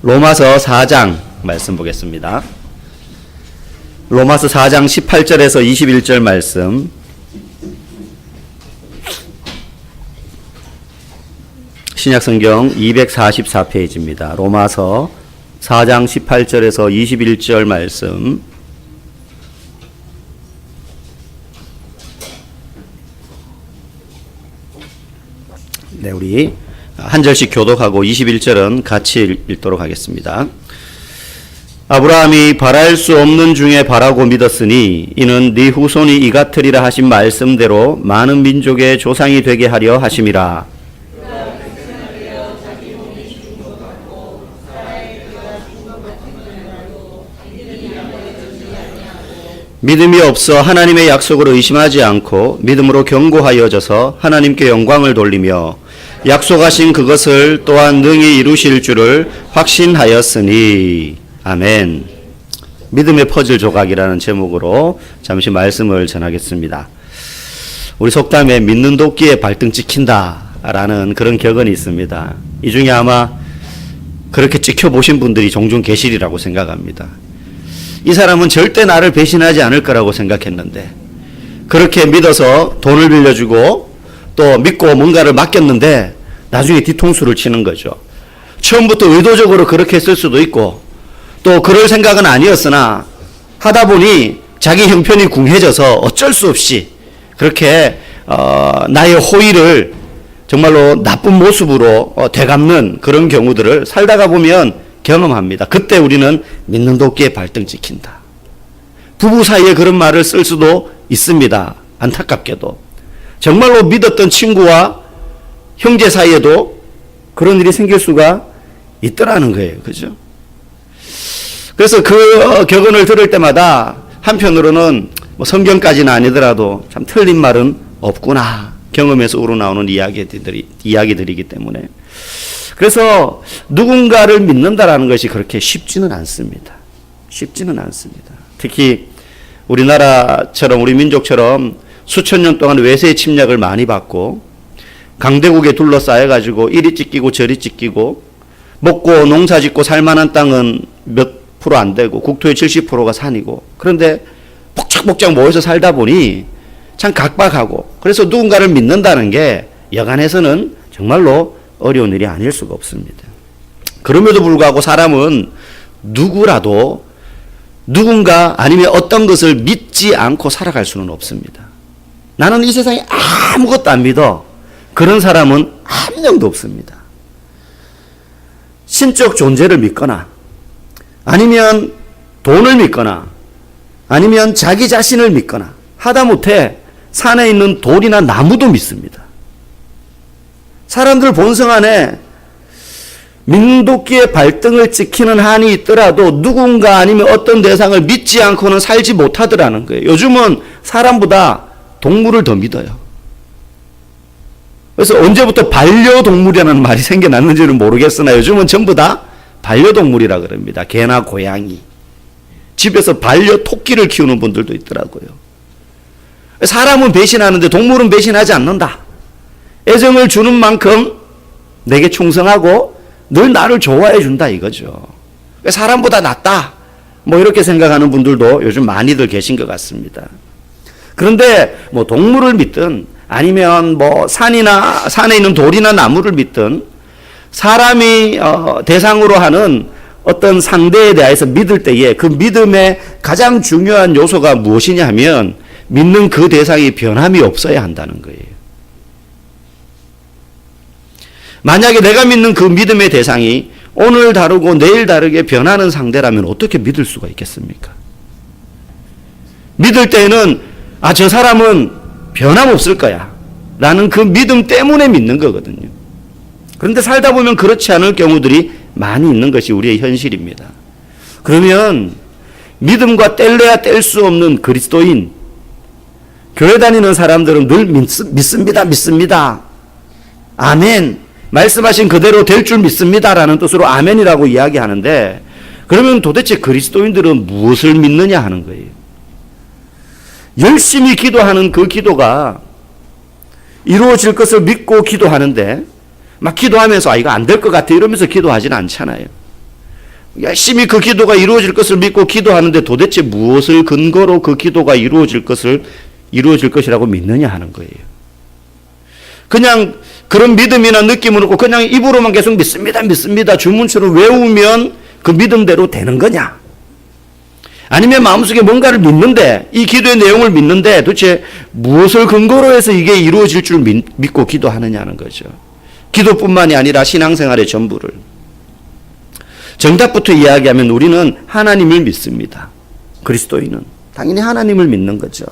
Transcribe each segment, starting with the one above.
로마서 4장 말씀 보겠습니다. 로마서 4장 18절에서 21절 말씀. 신약성경 244페이지입니다. 로마서 4장 18절에서 21절 말씀. 네, 우리 한 절씩 교독하고 21절은 같이 읽도록 하겠습니다. 아브라함이 바랄 수 없는 중에 바라고 믿었으니 이는 네 후손이 이 같으리라 하신 말씀대로 많은 민족의 조상이 되게 하려 하심이라. 믿음이 없어 하나님의 약속을 의심하지 않고 믿음으로 견고하여져서 하나님께 영광을 돌리며 약속하신 그것을 또한 능히 이루실 줄을 확신하였으니. 아멘. 믿음의 퍼즐 조각이라는 제목으로 잠시 말씀을 전하겠습니다. 우리 속담에 믿는 도끼에 발등 찍힌다라는 그런 격언이 있습니다. 이 중에 아마 그렇게 찍혀보신 분들이 종종 계시리라고 생각합니다. 이 사람은 절대 나를 배신하지 않을 거라고 생각했는데 그렇게 믿어서 돈을 빌려주고 또 믿고 뭔가를 맡겼는데 나중에 뒤통수를 치는 거죠. 처음부터 의도적으로 그렇게 했을 수도 있고 또 그럴 생각은 아니었으나 하다 보니 자기 형편이 궁해져서 어쩔 수 없이 그렇게 나의 호의를 정말로 나쁜 모습으로 되갚는 그런 경우들을 살다가 보면 경험합니다. 그때 우리는 믿는 도끼에 발등 찍힌다. 부부 사이에 그런 말을 쓸 수도 있습니다. 안타깝게도. 정말로 믿었던 친구와 형제 사이에도 그런 일이 생길 수가 있더라는 거예요. 그죠? 그래서 그 격언을 들을 때마다 한편으로는 뭐 성경까지는 아니더라도 참 틀린 말은 없구나. 경험에서 우러나오는 이야기들이기 때문에. 그래서 누군가를 믿는다라는 것이 그렇게 쉽지는 않습니다. 쉽지는 않습니다. 특히 우리나라처럼 우리 민족처럼 수천 년 동안 외세의 침략을 많이 받고 강대국에 둘러싸여가지고 이리 찢기고 저리 찢기고 먹고 농사 짓고 살만한 땅은 몇 프로 안 되고 국토의 70%가 산이고 그런데 복작복작 모여서 살다 보니 참 각박하고 그래서 누군가를 믿는다는 게 여간해서는 정말로 어려운 일이 아닐 수가 없습니다. 그럼에도 불구하고 사람은 누구라도 누군가 아니면 어떤 것을 믿지 않고 살아갈 수는 없습니다. 나는 이 세상에 아무것도 안 믿어. 그런 사람은 한 명도 없습니다. 신적 존재를 믿거나 아니면 돈을 믿거나 아니면 자기 자신을 믿거나 하다못해 산에 있는 돌이나 나무도 믿습니다. 사람들 본성 안에 믿는 도끼에 발등을 찍히는 한이 있더라도 누군가 아니면 어떤 대상을 믿지 않고는 살지 못하더라는 거예요. 요즘은 사람보다 동물을 더 믿어요. 그래서 언제부터 반려동물이라는 말이 생겨났는지는 모르겠으나 요즘은 전부 다 반려동물이라 그럽니다. 개나 고양이. 집에서 반려 토끼를 키우는 분들도 있더라고요. 사람은 배신하는데 동물은 배신하지 않는다. 애정을 주는 만큼 내게 충성하고 늘 나를 좋아해 준다 이거죠. 사람보다 낫다. 뭐 이렇게 생각하는 분들도 요즘 많이들 계신 것 같습니다. 그런데 뭐 동물을 믿든 아니면 뭐 산에 있는 돌이나 나무를 믿든 사람이 대상으로 하는 어떤 상대에 대해서 믿을 때에 그 믿음의 가장 중요한 요소가 무엇이냐 하면 믿는 그 대상이 변함이 없어야 한다는 거예요. 만약에 내가 믿는 그 믿음의 대상이 오늘 다르고 내일 다르게 변하는 상대라면 어떻게 믿을 수가 있겠습니까? 믿을 때에는 저 사람은 변함없을 거야 라는 그 믿음 때문에 믿는 거거든요. 그런데 살다 보면 그렇지 않을 경우들이 많이 있는 것이 우리의 현실입니다. 그러면 믿음과 뗄래야 뗄 수 없는 그리스도인, 교회 다니는 사람들은 늘 믿습니다. 아멘. 말씀하신 그대로 될 줄 믿습니다라는 뜻으로 아멘이라고 이야기하는데 그러면 도대체 그리스도인들은 무엇을 믿느냐 하는 거예요. 열심히 기도하는 그 기도가 이루어질 것을 믿고 기도하는데 막 기도하면서 이거 안 될 것 같아 이러면서 기도하지는 않잖아요. 열심히 그 기도가 이루어질 것을 믿고 기도하는데 도대체 무엇을 근거로 그 기도가 이루어질 것이라고 믿느냐 하는 거예요. 그냥 그런 믿음이나 느낌을 놓고 그냥 입으로만 계속 믿습니다 주문처럼 외우면 그 믿음대로 되는 거냐? 아니면 마음속에 뭔가를 믿는데, 이 기도의 내용을 믿는데 도대체 무엇을 근거로 해서 이게 이루어질 줄 믿고 기도하느냐는 거죠. 기도뿐만이 아니라 신앙생활의 전부를. 정답부터 이야기하면 우리는 하나님을 믿습니다. 그리스도인은 당연히 하나님을 믿는 거죠.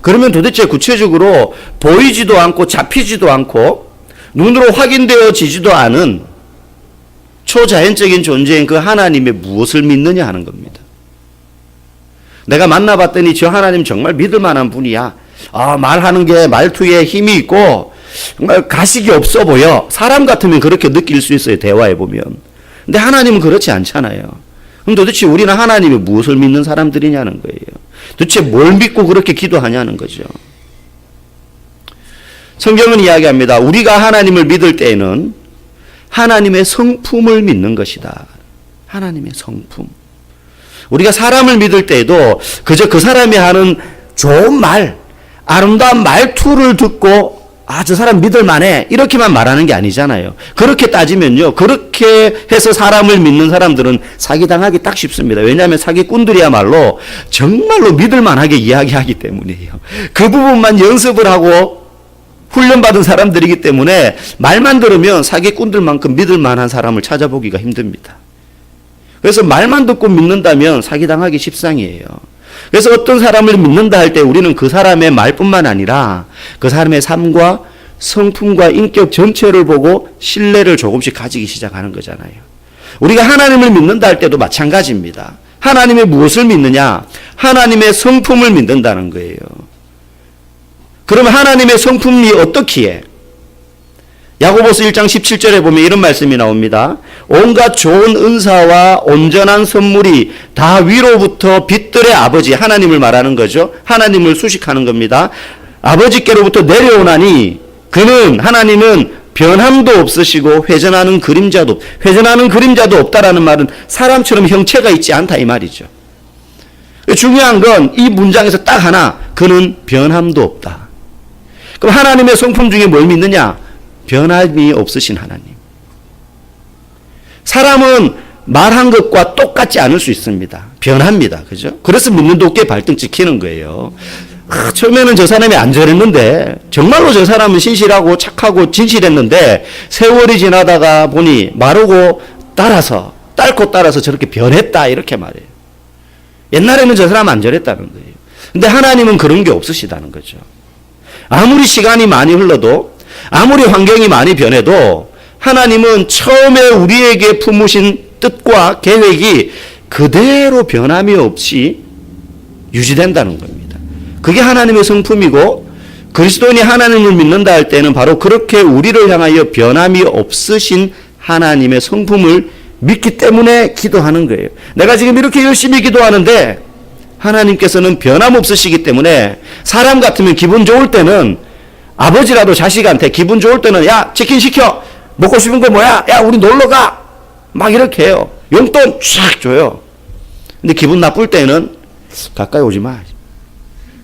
그러면 도대체 구체적으로 보이지도 않고 잡히지도 않고 눈으로 확인되어지지도 않은 초자연적인 존재인 그 하나님의 무엇을 믿느냐 하는 겁니다. 내가 만나봤더니 저 하나님 정말 믿을 만한 분이야. 말하는 게 말투에 힘이 있고 정말 가식이 없어 보여. 사람 같으면 그렇게 느낄 수 있어요. 대화해 보면. 근데 하나님은 그렇지 않잖아요. 그럼 도대체 우리는 하나님의 무엇을 믿는 사람들이냐는 거예요. 도대체 뭘 믿고 그렇게 기도하냐는 거죠. 성경은 이야기합니다. 우리가 하나님을 믿을 때에는 하나님의 성품을 믿는 것이다. 하나님의 성품. 우리가 사람을 믿을 때에도 그저 그 사람이 하는 좋은 말, 아름다운 말투를 듣고 저 사람 믿을 만해 이렇게만 말하는 게 아니잖아요. 그렇게 따지면요, 그렇게 해서 사람을 믿는 사람들은 사기당하기 딱 쉽습니다. 왜냐하면 사기꾼들이야말로 정말로 믿을 만하게 이야기하기 때문이에요. 그 부분만 연습을 하고 훈련받은 사람들이기 때문에 말만 들으면 사기꾼들만큼 믿을 만한 사람을 찾아보기가 힘듭니다. 그래서 말만 듣고 믿는다면 사기당하기 십상이에요. 그래서 어떤 사람을 믿는다 할 때 우리는 그 사람의 말뿐만 아니라 그 사람의 삶과 성품과 인격 전체를 보고 신뢰를 조금씩 가지기 시작하는 거잖아요. 우리가 하나님을 믿는다 할 때도 마찬가지입니다. 하나님의 무엇을 믿느냐? 하나님의 성품을 믿는다는 거예요. 그러면 하나님의 성품이 어떻기에? 야고보서 1장 17절에 보면 이런 말씀이 나옵니다. 온갖 좋은 은사와 온전한 선물이 다 위로부터 빛들의 아버지, 하나님을 말하는 거죠. 하나님을 수식하는 겁니다. 아버지께로부터 내려오나니 그는, 하나님은 변함도 없으시고 회전하는 그림자도 없다라는 말은 사람처럼 형체가 있지 않다 이 말이죠. 중요한 건 이 문장에서 딱 하나, 그는 변함도 없다. 그럼 하나님의 성품 중에 뭘 믿느냐? 변함이 없으신 하나님. 사람은 말한 것과 똑같지 않을 수 있습니다. 변합니다. 그죠? 그래서 믿는 도끼에 발등 찍히는 거예요. 처음에는 저 사람이 안 저랬는데, 정말로 저 사람은 신실하고 착하고 진실했는데, 세월이 지나다가 보니 마르고 딸고 따라서 저렇게 변했다. 이렇게 말해요. 옛날에는 저 사람 안 저랬다는 거예요. 근데 하나님은 그런 게 없으시다는 거죠. 아무리 시간이 많이 흘러도, 아무리 환경이 많이 변해도 하나님은 처음에 우리에게 품으신 뜻과 계획이 그대로 변함이 없이 유지된다는 겁니다. 그게 하나님의 성품이고, 그리스도인이 하나님을 믿는다 할 때는 바로 그렇게 우리를 향하여 변함이 없으신 하나님의 성품을 믿기 때문에 기도하는 거예요. 내가 지금 이렇게 열심히 기도하는데 하나님께서는 변함없으시기 때문에 사람 같으면 기분 좋을 때는, 아버지라도 자식한테 기분 좋을 때는 야 치킨 시켜, 먹고 싶은 거 뭐야, 야 우리 놀러 가, 막 이렇게 해요. 용돈 쫙 줘요. 근데 기분 나쁠 때는 가까이 오지 마,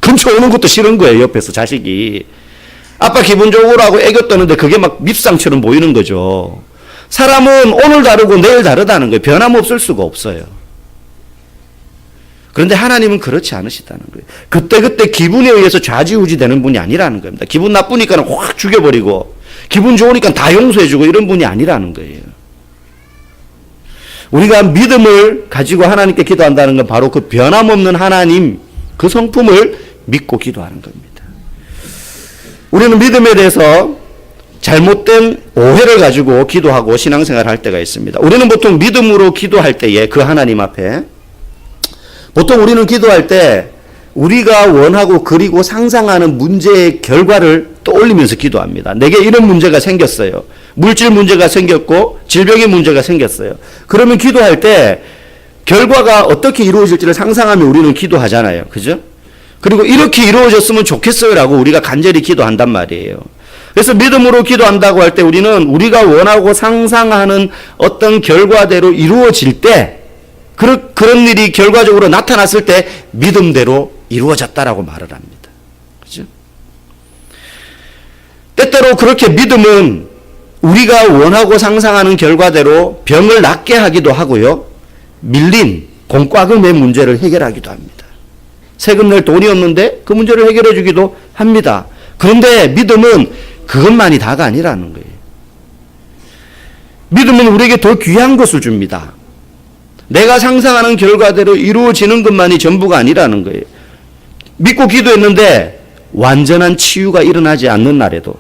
근처 오는 것도 싫은 거예요. 옆에서 자식이 아빠 기분 좋으라고 하고 애교 떠는데 그게 막 밉상처럼 보이는 거죠. 사람은 오늘 다르고 내일 다르다는 거예요. 변함없을 수가 없어요. 그런데 하나님은 그렇지 않으시다는 거예요. 그때그때 기분에 의해서 좌지우지 되는 분이 아니라는 겁니다. 기분 나쁘니까 확 죽여버리고, 기분 좋으니까 다 용서해주고 이런 분이 아니라는 거예요. 우리가 믿음을 가지고 하나님께 기도한다는 건 바로 그 변함없는 하나님, 그 성품을 믿고 기도하는 겁니다. 우리는 믿음에 대해서 잘못된 오해를 가지고 기도하고 신앙생활을 할 때가 있습니다. 우리는 보통 믿음으로 기도할 때에 그 하나님 앞에, 보통 우리는 기도할 때 우리가 원하고 그리고 상상하는 문제의 결과를 떠올리면서 기도합니다. 내게 이런 문제가 생겼어요. 물질 문제가 생겼고 질병의 문제가 생겼어요. 그러면 기도할 때 결과가 어떻게 이루어질지를 상상하며 우리는 기도하잖아요. 그죠? 그리고 이렇게 이루어졌으면 좋겠어요라고 우리가 간절히 기도한단 말이에요. 그래서 믿음으로 기도한다고 할 때 우리는 우리가 원하고 상상하는 어떤 결과대로 이루어질 때 그런 일이 결과적으로 나타났을 때 믿음대로 이루어졌다라고 말을 합니다. 그죠? 때때로 그렇게 믿음은 우리가 원하고 상상하는 결과대로 병을 낫게 하기도 하고요. 밀린 공과금의 문제를 해결하기도 합니다. 세금 낼 돈이 없는데 그 문제를 해결해 주기도 합니다. 그런데 믿음은 그것만이 다가 아니라는 거예요. 믿음은 우리에게 더 귀한 것을 줍니다. 내가 상상하는 결과대로 이루어지는 것만이 전부가 아니라는 거예요. 믿고 기도했는데 완전한 치유가 일어나지 않는 날에도,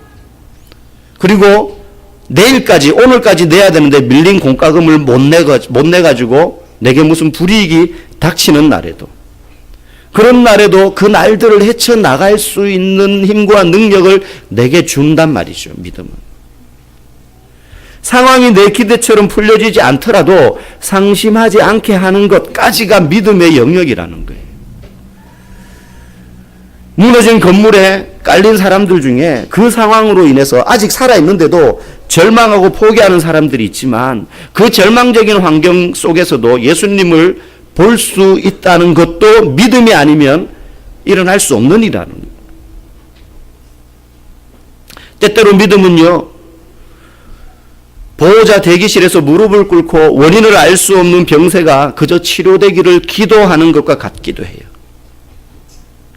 그리고 내일까지 오늘까지 내야 되는데 밀린 공과금을 못 내가지고 내게 무슨 불이익이 닥치는 날에도, 그런 날에도 그 날들을 헤쳐나갈 수 있는 힘과 능력을 내게 준단 말이죠. 믿음은. 상황이 내 기대처럼 풀려지지 않더라도 상심하지 않게 하는 것까지가 믿음의 영역이라는 거예요. 무너진 건물에 깔린 사람들 중에 그 상황으로 인해서 아직 살아있는데도 절망하고 포기하는 사람들이 있지만, 그 절망적인 환경 속에서도 예수님을 볼 수 있다는 것도 믿음이 아니면 일어날 수 없는 일이라는 거예요. 때때로 믿음은요, 보호자 대기실에서 무릎을 꿇고 원인을 알 수 없는 병세가 그저 치료되기를 기도하는 것과 같기도 해요.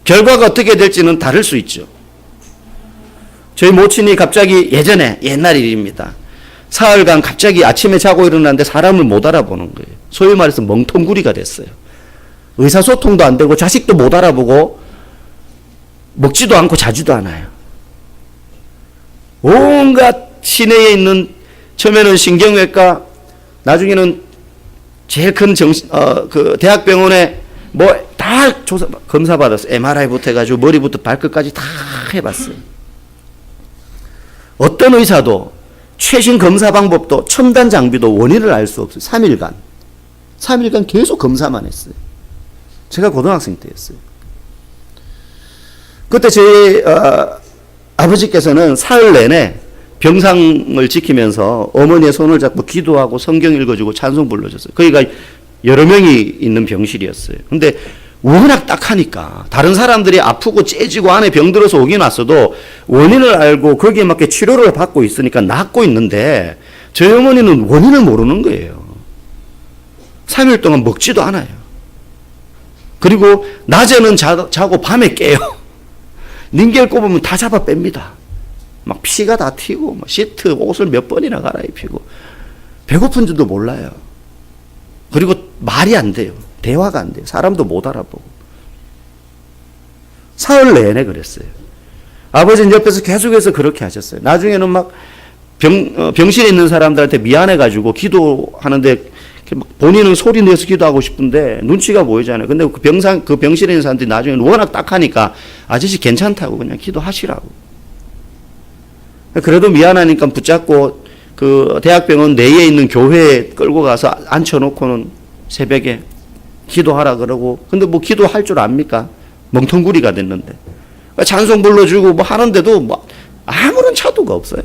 결과가 어떻게 될지는 다를 수 있죠. 저희 모친이 갑자기 옛날 일입니다. 사흘간 갑자기 아침에 자고 일어났는데 사람을 못 알아보는 거예요. 소위 말해서 멍텅구리가 됐어요. 의사소통도 안 되고 자식도 못 알아보고 먹지도 않고 자지도 않아요. 온갖 시내에 있는, 처음에는 신경외과, 나중에는 제일 큰 대학병원에 다 검사 받았어요. MRI부터 해가지고 머리부터 발끝까지 다 해봤어요. 어떤 의사도 최신 검사 방법도 첨단 장비도 원인을 알 수 없어요. 3일간 계속 검사만 했어요. 제가 고등학생 때였어요. 그때 저희 아버지께서는 사흘 내내 병상을 지키면서 어머니의 손을 잡고 기도하고 성경 읽어주고 찬송 불러줬어요. 거기가 여러 명이 있는 병실이었어요. 근데 워낙 딱하니까 다른 사람들이 아프고 째지고 안에 병들어서 오긴 왔어도 원인을 알고 거기에 맞게 치료를 받고 있으니까 낫고 있는데, 저희 어머니는 원인을 모르는 거예요. 3일 동안 먹지도 않아요. 그리고 낮에는 자고 밤에 깨요. 닌겔 꼽으면 다 잡아 뺍니다. 막 피가 다 튀고 막 시트 옷을 몇 번이나 갈아입히고 배고픈 줄도 몰라요. 그리고 말이 안 돼요. 대화가 안 돼요. 사람도 못 알아보고. 사흘 내내 그랬어요. 아버지는 옆에서 계속해서 그렇게 하셨어요. 나중에는 막 병실에 있는 사람들한테 미안해가지고 기도하는데 본인은 소리 내서 기도하고 싶은데 눈치가 보이잖아요. 근데 그 병실에 있는 사람들이 나중에는 워낙 딱하니까 아저씨 괜찮다고 그냥 기도하시라고. 그래도 미안하니까 붙잡고 그 대학병원 내에 있는 교회에 끌고 가서 앉혀놓고는 새벽에 기도하라 그러고, 근데 뭐 기도할 줄 압니까? 멍텅구리가 됐는데. 찬송 불러주고 뭐 하는데도 뭐 아무런 차도가 없어요.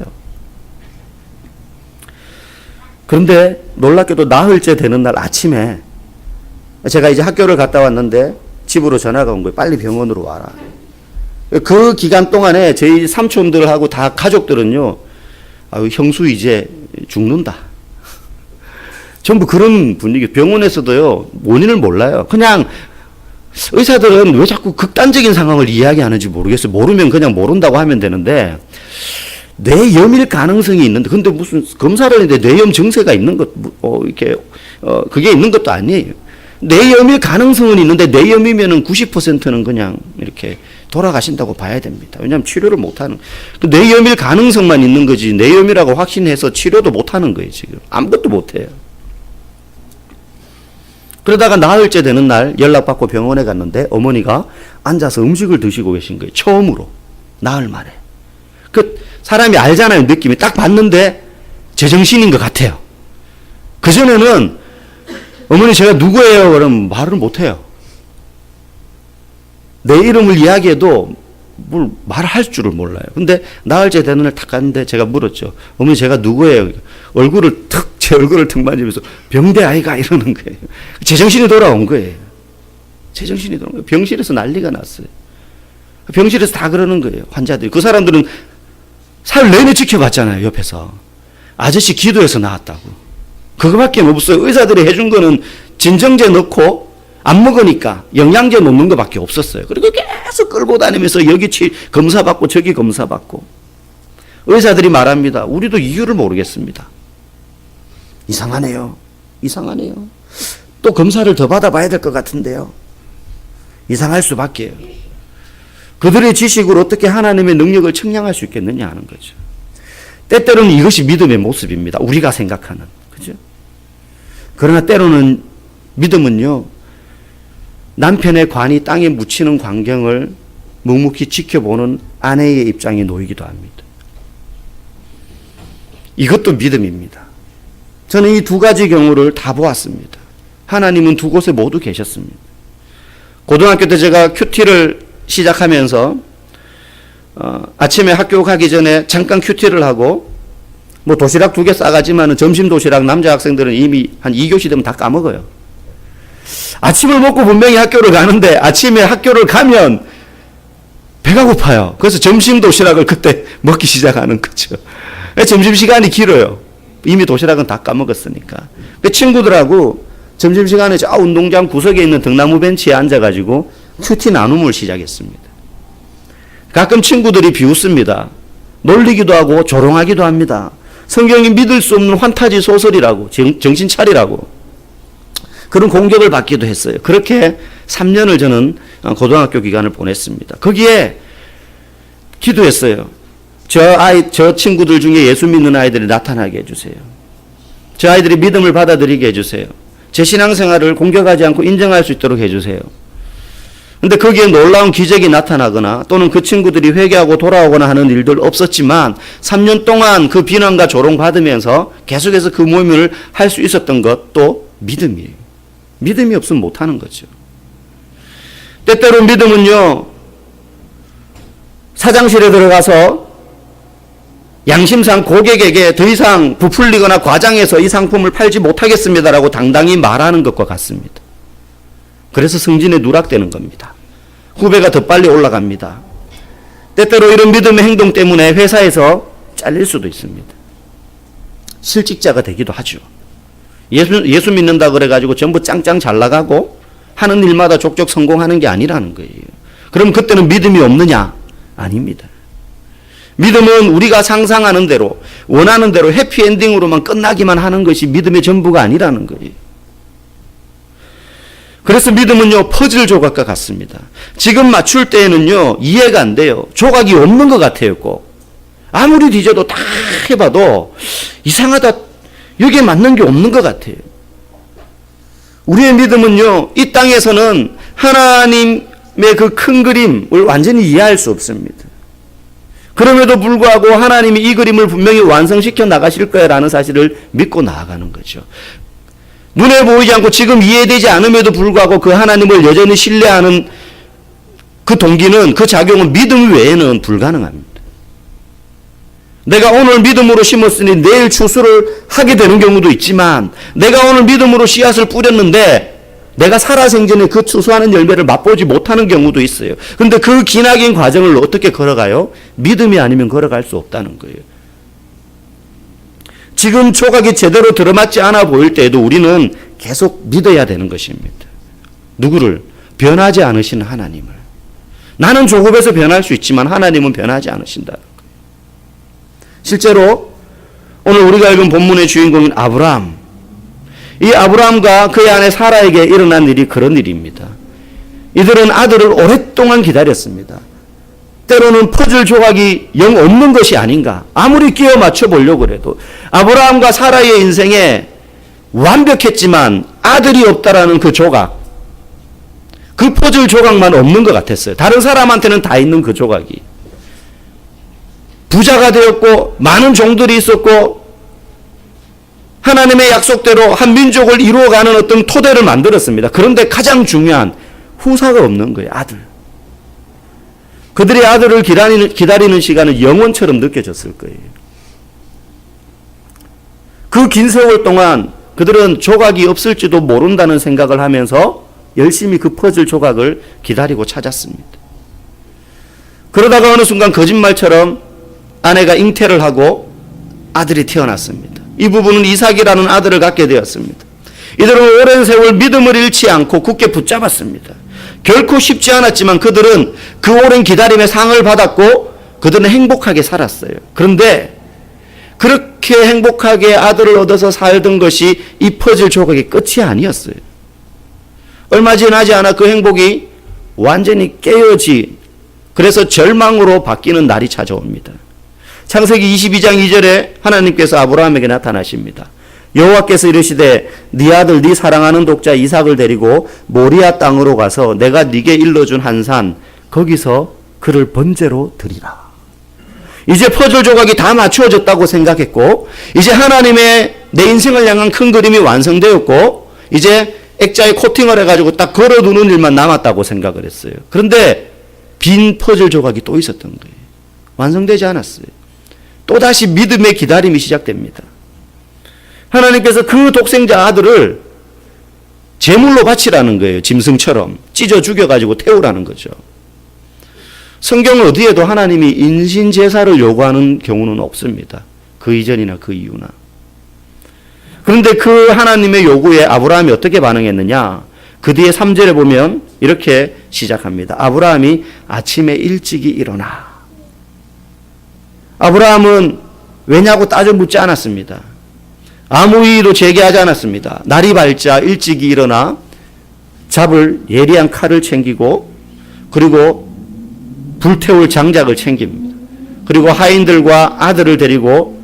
그런데 놀랍게도 나흘째 되는 날 아침에 제가 이제 학교를 갔다 왔는데 집으로 전화가 온 거예요. 빨리 병원으로 와라. 그 기간 동안에 저희 삼촌들하고 다 가족들은요, 형수 이제 죽는다. 전부 그런 분위기. 병원에서도요, 원인을 몰라요. 그냥 의사들은 왜 자꾸 극단적인 상황을 이야기하는지 모르겠어요. 모르면 그냥 모른다고 하면 되는데, 뇌염일 가능성이 있는데, 근데 무슨 검사를 했는데 뇌염 증세가 있는 것, 그게 있는 것도 아니에요. 뇌염일 가능성은 있는데, 뇌염이면은 90%는 그냥 이렇게 돌아가신다고 봐야 됩니다. 왜냐하면 치료를 못하는, 그 뇌염일 가능성만 있는 거지, 뇌염이라고 확신해서 치료도 못하는 거예요, 지금. 아무것도 못해요. 그러다가 나흘째 되는 날 연락받고 병원에 갔는데 어머니가 앉아서 음식을 드시고 계신 거예요. 처음으로. 나흘 만에. 그 사람이 알잖아요. 느낌이. 딱 봤는데 제정신인 것 같아요. 그전에는 어머니 제가 누구예요? 그러면 말을 못해요. 내 이름을 이야기해도 뭘 말할 줄을 몰라요. 근데 나흘째 되는 날 딱 갔는데 제가 물었죠. 어머니 제가 누구예요? 얼굴을 턱 제 얼굴을 턱 만지면서 병대 아이가 이러는 거예요. 제정신이 돌아온 거예요. 제정신이 돌아온 거예요. 병실에서 난리가 났어요. 병실에서 다 그러는 거예요. 환자들이. 그 사람들은 사흘 내내 지켜봤잖아요. 옆에서. 아저씨 기도해서 나왔다고. 그거밖에 없어요. 의사들이 해준 거는 진정제 넣고 안 먹으니까 영양제 놓는 것밖에 없었어요. 그리고 계속 끌고 다니면서 여기 검사받고 저기 검사받고. 의사들이 말합니다. 우리도 이유를 모르겠습니다. 이상하네요. 이상하네요. 또 검사를 더 받아봐야 될 것 같은데요. 이상할 수밖에요. 그들의 지식으로 어떻게 하나님의 능력을 측량할 수 있겠느냐 하는 거죠. 때때로는 이것이 믿음의 모습입니다. 우리가 생각하는. 그죠? 그러나 때로는 믿음은요, 남편의 관이 땅에 묻히는 광경을 묵묵히 지켜보는 아내의 입장에 놓이기도 합니다. 이것도 믿음입니다. 저는 이 두 가지 경우를 다 보았습니다. 하나님은 두 곳에 모두 계셨습니다. 고등학교 때 제가 큐티를 시작하면서 아침에 학교 가기 전에 잠깐 큐티를 하고 뭐 도시락 2개 싸가지만 점심 도시락 남자 학생들은 이미 한 2교시 되면 다 까먹어요. 아침을 먹고 분명히 학교를 가는데 아침에 학교를 가면 배가 고파요. 그래서 점심 도시락을 그때 먹기 시작하는 거죠. 점심시간이 길어요. 이미 도시락은 다 까먹었으니까. 그 친구들하고 점심시간에 저 운동장 구석에 있는 등나무 벤치에 앉아가지고 큐티 나눔을 시작했습니다. 가끔 친구들이 비웃습니다. 놀리기도 하고 조롱하기도 합니다. 성경이 믿을 수 없는 환타지 소설이라고, 정신 차리라고. 그런 공격을 받기도 했어요. 그렇게 3년을 저는 고등학교 기간을 보냈습니다. 거기에 기도했어요. 저 친구들 중에 예수 믿는 아이들이 나타나게 해주세요. 저 아이들이 믿음을 받아들이게 해주세요. 제 신앙생활을 공격하지 않고 인정할 수 있도록 해주세요. 근데 거기에 놀라운 기적이 나타나거나 또는 그 친구들이 회개하고 돌아오거나 하는 일들 없었지만 3년 동안 그 비난과 조롱받으면서 계속해서 그 모임을 할 수 있었던 것도 믿음이에요. 믿음이 없으면 못하는 거죠. 때때로 믿음은요, 사장실에 들어가서 양심상 고객에게 더 이상 부풀리거나 과장해서 이 상품을 팔지 못하겠습니다라고 당당히 말하는 것과 같습니다. 그래서 승진에 누락되는 겁니다. 후배가 더 빨리 올라갑니다. 때때로 이런 믿음의 행동 때문에 회사에서 잘릴 수도 있습니다. 실직자가 되기도 하죠. 예수 믿는다 그래가지고 전부 짱짱 잘 나가고 하는 일마다 족족 성공하는 게 아니라는 거예요. 그럼 그때는 믿음이 없느냐? 아닙니다. 믿음은 우리가 상상하는 대로 원하는 대로 해피엔딩으로만 끝나기만 하는 것이 믿음의 전부가 아니라는 거예요. 그래서 믿음은요, 퍼즐 조각과 같습니다. 지금 맞출 때에는요, 이해가 안 돼요. 조각이 없는 것 같아요, 꼭. 아무리 뒤져도 다 해봐도 이상하다, 여기에 맞는 게 없는 것 같아요. 우리의 믿음은요, 이 땅에서는 하나님의 그 큰 그림을 완전히 이해할 수 없습니다. 그럼에도 불구하고 하나님이 이 그림을 분명히 완성시켜 나가실 거야라는 사실을 믿고 나아가는 거죠. 눈에 보이지 않고 지금 이해되지 않음에도 불구하고 그 하나님을 여전히 신뢰하는 그 동기는, 그 작용은 믿음 외에는 불가능합니다. 내가 오늘 믿음으로 심었으니 내일 추수를 하게 되는 경우도 있지만, 내가 오늘 믿음으로 씨앗을 뿌렸는데 내가 살아생전에 그 추수하는 열매를 맛보지 못하는 경우도 있어요. 그런데 그 기나긴 과정을 어떻게 걸어가요? 믿음이 아니면 걸어갈 수 없다는 거예요. 지금 조각이 제대로 들어맞지 않아 보일 때에도 우리는 계속 믿어야 되는 것입니다. 누구를? 변하지 않으시는 하나님을. 나는 조급해서 변할 수 있지만 하나님은 변하지 않으신다는 거예요. 실제로 오늘 우리가 읽은 본문의 주인공인 아브라함, 이 아브라함과 그의 아내 사라에게 일어난 일이 그런 일입니다. 이들은 아들을 오랫동안 기다렸습니다. 때로는 퍼즐 조각이 영 없는 것이 아닌가. 아무리 끼워 맞춰 보려고 해도 아브라함과 사라의 인생에 완벽했지만 아들이 없다라는 그 조각, 그 퍼즐 조각만 없는 것 같았어요. 다른 사람한테는 다 있는 그 조각이. 부자가 되었고 많은 종들이 있었고 하나님의 약속대로 한 민족을 이루어가는 어떤 토대를 만들었습니다. 그런데 가장 중요한 후사가 없는 거예요. 아들. 그들의 아들을 기다리는 시간은 영원처럼 느껴졌을 거예요. 그 긴 세월 동안 그들은 조각이 없을지도 모른다는 생각을 하면서 열심히 그 퍼즐 조각을 기다리고 찾았습니다. 그러다가 어느 순간 거짓말처럼 아내가 잉태를 하고 아들이 태어났습니다. 이 부부는 이삭이라는 아들을 갖게 되었습니다. 이들은 오랜 세월 믿음을 잃지 않고 굳게 붙잡았습니다. 결코 쉽지 않았지만 그들은 그 오랜 기다림의 상을 받았고 그들은 행복하게 살았어요. 그런데 그렇게 행복하게 아들을 얻어서 살던 것이 이 퍼즐 조각의 끝이 아니었어요. 얼마 지나지 않아 그 행복이 완전히 깨어지, 그래서 절망으로 바뀌는 날이 찾아옵니다. 창세기 22장 2절에 하나님께서 아브라함에게 나타나십니다. 여호와께서 이르시되 네 아들 네 사랑하는 독자 이삭을 데리고 모리아 땅으로 가서 내가 네게 일러준 한 산 거기서 그를 번제로 드리라. 이제 퍼즐 조각이 다 맞추어졌다고 생각했고 이제 하나님의 내 인생을 향한 큰 그림이 완성되었고 이제 액자에 코팅을 해가지고 딱 걸어두는 일만 남았다고 생각을 했어요. 그런데 빈 퍼즐 조각이 또 있었던 거예요. 완성되지 않았어요. 또다시 믿음의 기다림이 시작됩니다. 하나님께서 그 독생자 아들을 제물로 바치라는 거예요. 짐승처럼 찢어 죽여가지고 태우라는 거죠. 성경 어디에도 하나님이 인신제사를 요구하는 경우는 없습니다. 그 이전이나 그 이후나. 그런데 그 하나님의 요구에 아브라함이 어떻게 반응했느냐? 그 뒤에 3절에 보면 이렇게 시작합니다. 아브라함이 아침에 일찍이 일어나. 아브라함은 왜냐고 따져 묻지 않았습니다. 아무 이의도 제기하지 않았습니다. 날이 밝자 일찍이 일어나 잡을 예리한 칼을 챙기고 그리고 불태울 장작을 챙깁니다. 그리고 하인들과 아들을 데리고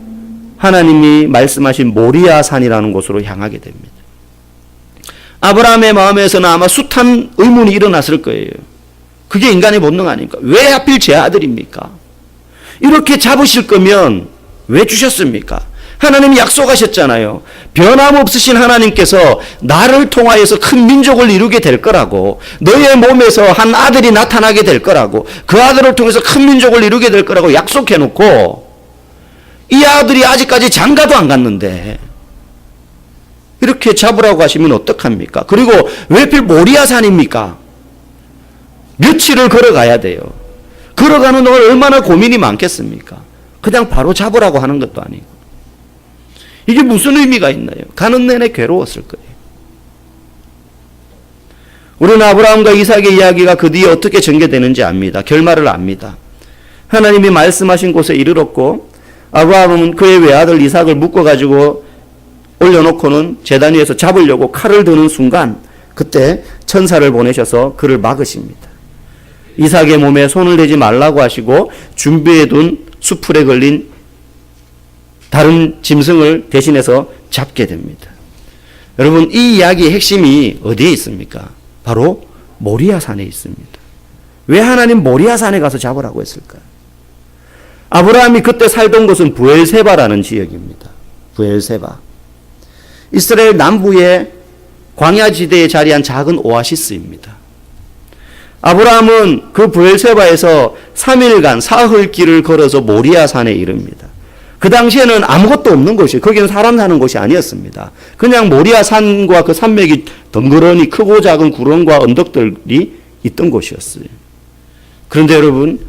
하나님이 말씀하신 모리아 산이라는 곳으로 향하게 됩니다. 아브라함의 마음에서는 아마 숱한 의문이 일어났을 거예요. 그게 인간의 본능 아닙니까? 왜 하필 제 아들입니까? 이렇게 잡으실 거면 왜 주셨습니까? 하나님이 약속하셨잖아요. 변함없으신 하나님께서 나를 통하여서 큰 민족을 이루게 될 거라고, 너의 몸에서 한 아들이 나타나게 될 거라고, 그 아들을 통해서 큰 민족을 이루게 될 거라고 약속해놓고 이 아들이 아직까지 장가도 안 갔는데 이렇게 잡으라고 하시면 어떡합니까? 그리고 왜 하필 모리아산입니까? 며칠을 걸어가야 돼요. 걸어가는 동안 얼마나 고민이 많겠습니까? 그냥 바로 잡으라고 하는 것도 아니고. 이게 무슨 의미가 있나요? 가는 내내 괴로웠을 거예요. 우리는 아브라함과 이삭의 이야기가 그 뒤에 어떻게 전개되는지 압니다. 결말을 압니다. 하나님이 말씀하신 곳에 이르렀고 아브라함은 그의 외아들 이삭을 묶어가지고 올려놓고는 제단 위에서 잡으려고 칼을 드는 순간 그때 천사를 보내셔서 그를 막으십니다. 이삭의 몸에 손을 대지 말라고 하시고 준비해둔 수풀에 걸린 다른 짐승을 대신해서 잡게 됩니다. 여러분, 이 이야기의 핵심이 어디에 있습니까? 바로 모리아산에 있습니다. 왜 하나님 모리아산에 가서 잡으라고 했을까요? 아브라함이 그때 살던 곳은 브엘세바라는 지역입니다. 브엘세바. 이스라엘 남부의 광야지대에 자리한 작은 오아시스입니다. 아브라함은 그 브엘세바에서 3일간 사흘 길을 걸어서 모리아산에 이릅니다. 그 당시에는 아무것도 없는 곳이에요. 거기는 사람 사는 곳이 아니었습니다. 그냥 모리아산과 그 산맥이 덩그러니 크고 작은 구름과 언덕들이 있던 곳이었어요. 그런데 여러분,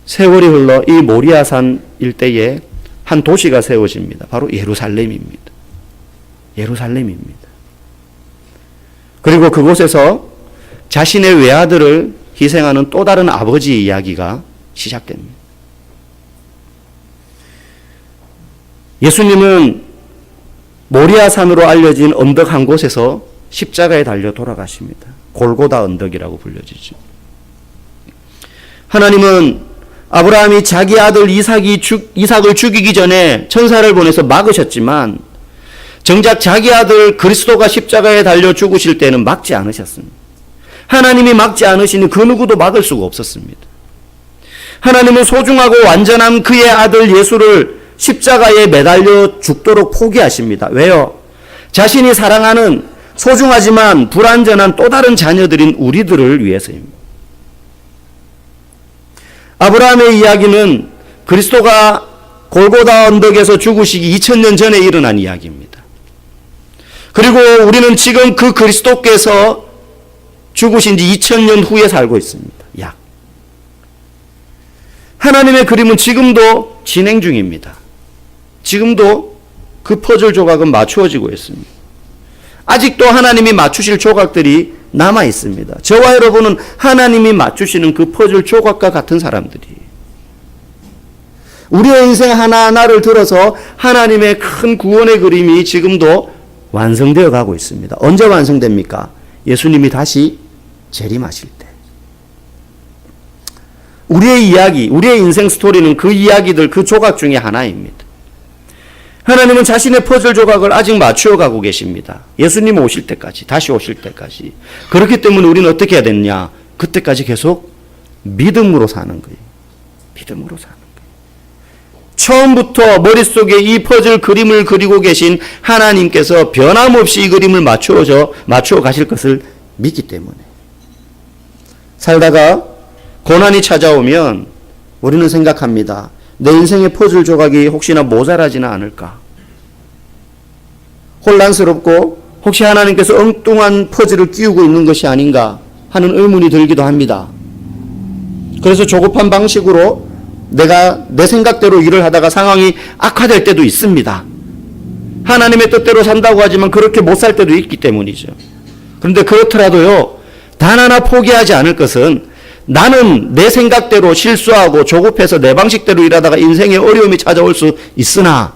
세월이 흘러 이 모리아산 일대에 한 도시가 세워집니다. 바로 예루살렘입니다. 예루살렘입니다. 그리고 그곳에서 자신의 외아들을 희생하는 또 다른 아버지의 이야기가 시작됩니다. 예수님은 모리아산으로 알려진 언덕 한 곳에서 십자가에 달려 돌아가십니다. 골고다 언덕이라고 불려지죠. 하나님은 아브라함이 자기 아들 이삭을 죽이기 전에 천사를 보내서 막으셨지만 정작 자기 아들 그리스도가 십자가에 달려 죽으실 때는 막지 않으셨습니다. 하나님이 막지 않으시니 그 누구도 막을 수가 없었습니다. 하나님은 소중하고 완전한 그의 아들 예수를 십자가에 매달려 죽도록 포기하십니다. 왜요? 자신이 사랑하는 소중하지만 불완전한 또 다른 자녀들인 우리들을 위해서입니다. 아브라함의 이야기는 그리스도가 골고다 언덕에서 죽으시기 2000년 전에 일어난 이야기입니다. 그리고 우리는 지금 그 그리스도께서 죽으신 지 2000년 후에 살고 있습니다. 약. 하나님의 그림은 지금도 진행 중입니다. 지금도 그 퍼즐 조각은 맞추어지고 있습니다. 아직도 하나님이 맞추실 조각들이 남아 있습니다. 저와 여러분은 하나님이 맞추시는 그 퍼즐 조각과 같은 사람들이에요. 우리의 인생 하나하나를 들어서 하나님의 큰 구원의 그림이 지금도 완성되어 가고 있습니다. 언제 완성됩니까? 예수님이 다시 재림하실 때. 우리의 이야기, 우리의 인생 스토리는 그 이야기들, 그 조각 중에 하나입니다. 하나님은 자신의 퍼즐 조각을 아직 맞추어 가고 계십니다. 예수님 오실 때까지, 다시 오실 때까지. 그렇기 때문에 우리는 어떻게 해야 되느냐? 그때까지 계속 믿음으로 사는 거예요. 믿음으로 사는 거예요. 처음부터 머릿속에 이 퍼즐 그림을 그리고 계신 하나님께서 변함없이 이 그림을 맞추어 가실 것을 믿기 때문에. 살다가 고난이 찾아오면 우리는 생각합니다. 내 인생의 퍼즐 조각이 혹시나 모자라지는 않을까? 혼란스럽고 혹시 하나님께서 엉뚱한 퍼즐을 끼우고 있는 것이 아닌가 하는 의문이 들기도 합니다. 그래서 조급한 방식으로 내가 내 생각대로 일을 하다가 상황이 악화될 때도 있습니다. 하나님의 뜻대로 산다고 하지만 그렇게 못 살 때도 있기 때문이죠. 그런데 그렇더라도요, 단 하나 포기하지 않을 것은 나는 내 생각대로 실수하고 조급해서 내 방식대로 일하다가 인생에 어려움이 찾아올 수 있으나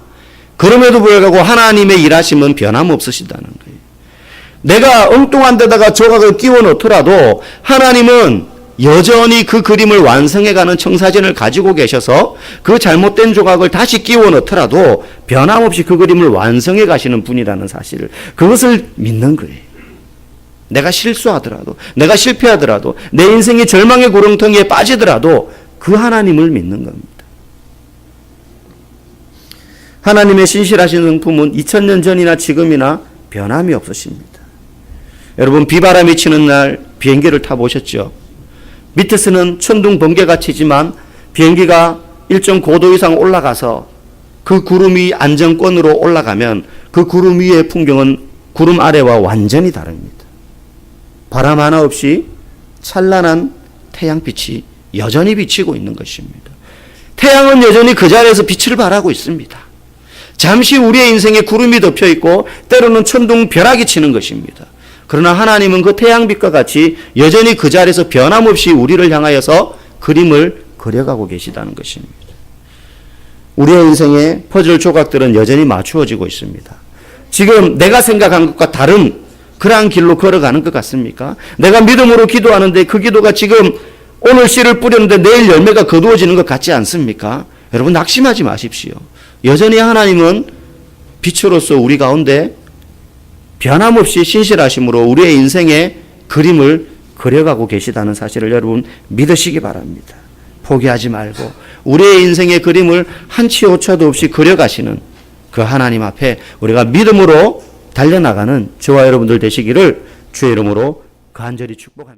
그럼에도 불구하고 하나님의 일하심은 변함없으시다는 거예요. 내가 엉뚱한 데다가 조각을 끼워 넣더라도 하나님은 여전히 그 그림을 완성해가는 청사진을 가지고 계셔서 그 잘못된 조각을 다시 끼워 넣더라도 변함없이 그 그림을 완성해 가시는 분이라는 사실을, 그것을 믿는 거예요. 내가 실수하더라도, 내가 실패하더라도, 내 인생이 절망의 구렁텅이에 빠지더라도 그 하나님을 믿는 겁니다. 하나님의 신실하신 성품은 2000년 전이나 지금이나 변함이 없으십니다. 여러분, 비바람이 치는 날 비행기를 타보셨죠? 밑에서는 천둥 번개가 치지만 비행기가 일정 고도 이상 올라가서 그 구름 위 안정권으로 올라가면 그 구름 위의 풍경은 구름 아래와 완전히 다릅니다. 바람 하나 없이 찬란한 태양빛이 여전히 비치고 있는 것입니다. 태양은 여전히 그 자리에서 빛을 발하고 있습니다. 잠시 우리의 인생에 구름이 덮여 있고 때로는 천둥 벼락이 치는 것입니다. 그러나 하나님은 그 태양빛과 같이 여전히 그 자리에서 변함없이 우리를 향하여서 그림을 그려가고 계시다는 것입니다. 우리의 인생의 퍼즐 조각들은 여전히 맞추어지고 있습니다. 지금 내가 생각한 것과 다른 그러한 길로 걸어가는 것 같습니까? 내가 믿음으로 기도하는데 그 기도가 지금 오늘 씨를 뿌렸는데 내일 열매가 거두어지는 것 같지 않습니까? 여러분, 낙심하지 마십시오. 여전히 하나님은 빛으로서 우리 가운데 변함없이 신실하심으로 우리의 인생의 그림을 그려가고 계시다는 사실을 여러분 믿으시기 바랍니다. 포기하지 말고 우리의 인생의 그림을 한치 오차도 없이 그려가시는 그 하나님 앞에 우리가 믿음으로 달려나가는 저와 여러분들 되시기를 주의 이름으로 간절히 축복합니다.